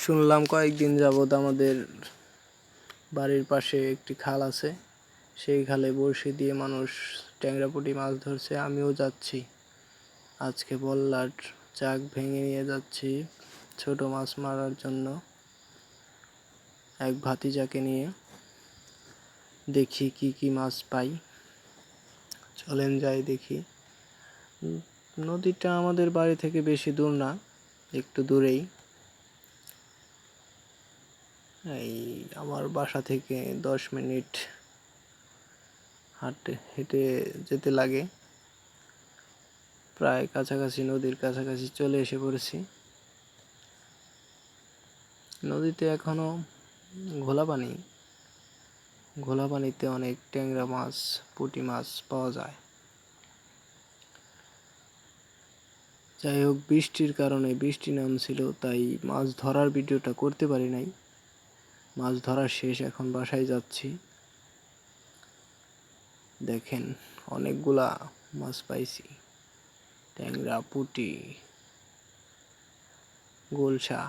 শুনলাম কয়েকদিন যাবৎ আমাদের বাড়ির পাশে একটি খাল আছে, সেই খালে বড়শি দিয়ে মানুষ ট্যাংরা পুঁটি মাছ ধরছে। আমিও যাচ্ছি, আজকে বল্লার চাক ভেঙে নিয়ে যাচ্ছি ছোট মাছ মারার জন্য এক ভাতিজাকে নিয়ে। দেখি কি কি মাছ পাই, চলেন যাই দেখি। নদীটা আমাদের বাড়ি থেকে বেশি দূর না, একটু দূরেই। এই আমার বাসা থেকে 10 মিনিট হেঁটে যেতে লাগে। প্রায় কাছাকাছি, নদীর কাছাকাছি চলে এসে পড়েছি। নদীতে এখনো ঘোলা পানিতে অনেক ট্যাংরা মাছ, পুঁটি মাছ পাওয়া যায়। যাই হোক, বৃষ্টির কারণে, বৃষ্টি নামছিল তাই মাছ ধরার ভিডিওটা করতে পারি নাই। মাছ ধরা শেষ, এখন বাসায় যাচ্ছি। দেখেন, অনেকগুলা মাছ পাইছি, ট্যাংরা, পুঁটি, গোলসা।